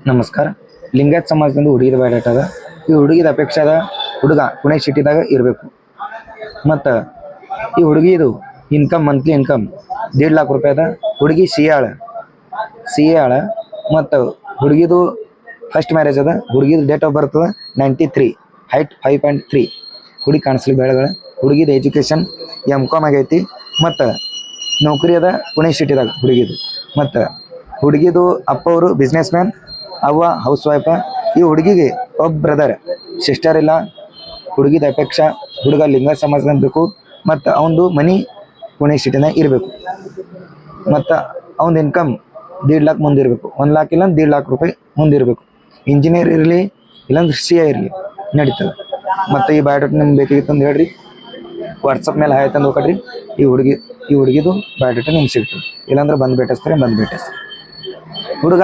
ನಮಸ್ಕಾರ. ಲಿಂಗಾಯತ್ ಸಮಾಜದಿಂದ ಹುಡುಗಿದ ಬಯೋಡಾಟ ಅದ. ಈ ಹುಡುಗಿದ ಅಪೇಕ್ಷೆ ಅದ ಹುಡುಗ ಪುಣೆ ಸಿಟಿದಾಗ ಇರಬೇಕು. ಮತ್ತು ಈ ಹುಡುಗಿದು ಇನ್ಕಮ್ ಮಂತ್ಲಿ ಇನ್ಕಮ್ 1.5 ಲಕ್ಷ ರೂಪಾಯಿ ಅದ. ಹುಡುಗಿ ಸಿ ಎ ಆಳ. ಮತ್ತು ಹುಡುಗಿದು ಫಸ್ಟ್ ಮ್ಯಾರೇಜ್ ಅದ. ಹುಡುಗಿದು ಡೇಟ್ ಆಫ್ ಬರ್ತ್ 93, ಹೈಟ್ 5.3. ಹುಡುಗಿ ಕಾಣಿಸ್ಲಿ ಬೆಳಗಳ. ಹುಡುಗಿದು ಎಜುಕೇಷನ್ M.Com ಆಗೈತಿ. ಮತ್ತು ನೌಕರಿ ಅದ ಪುಣೆ ಸಿಟಿದಾಗ ಹುಡುಗಿದು. ಮತ್ತು ಹುಡುಗಿದು ಅಪ್ಪ ಅವರು ಬಿಸ್ನೆಸ್ ಮ್ಯಾನ್, ಅವ್ವ ಹೌಸ್ ವೈಫ. ಈ ಹುಡುಗಿಗೆ ಒಬ್ಬ ಬ್ರದರ್ ಸಿಸ್ಟರ್ ಇಲ್ಲ. ಹುಡುಗಿದ ಅಪೇಕ್ಷೆ ಹುಡುಗ ಲಿಂಗಾಯತ್ ಸಮಾಜದಿಂದ ಬೇಕು. ಮತ್ತು ಅವನದು ಮನಿ ಪುಣೆ ಸಿಟಿನಾಗ ಇರಬೇಕು. ಮತ್ತು ಅವ್ನ ಇನ್ಕಮ್ 1.5 ಲಕ್ಷ ಮುಂದಿರಬೇಕು. 1 ಲಕ್ಷ ಇಲ್ಲ 1.5 ಲಕ್ಷ ರೂಪಾಯಿ ಮುಂದಿರಬೇಕು. ಇಂಜಿನಿಯರ್ ಇರಲಿ ಇಲ್ಲಾಂದ್ರೆ CA ಇರಲಿ ನಡೀತದೆ. ಮತ್ತು ಈ ಬಯೋಡಾಟ ನಿಮ್ಗೆ ಬೇಕಾಗಿತ್ತು ಅಂತ ಹೇಳ್ರಿ, ವಾಟ್ಸಪ್ ಮೇಲೆ ಹಾಯ್ ತಂದು ಹೋಗ್ರಿ. ಈ ಹುಡುಗಿದು ಬಯೋಡಾಟ ನಿಮ್ಗೆ ಸಿಗ್ತದೆ. ಇಲ್ಲಾಂದ್ರೆ ಬಂದು ಭೇಟಿಸ್ತಾರೆ ಹುಡುಗ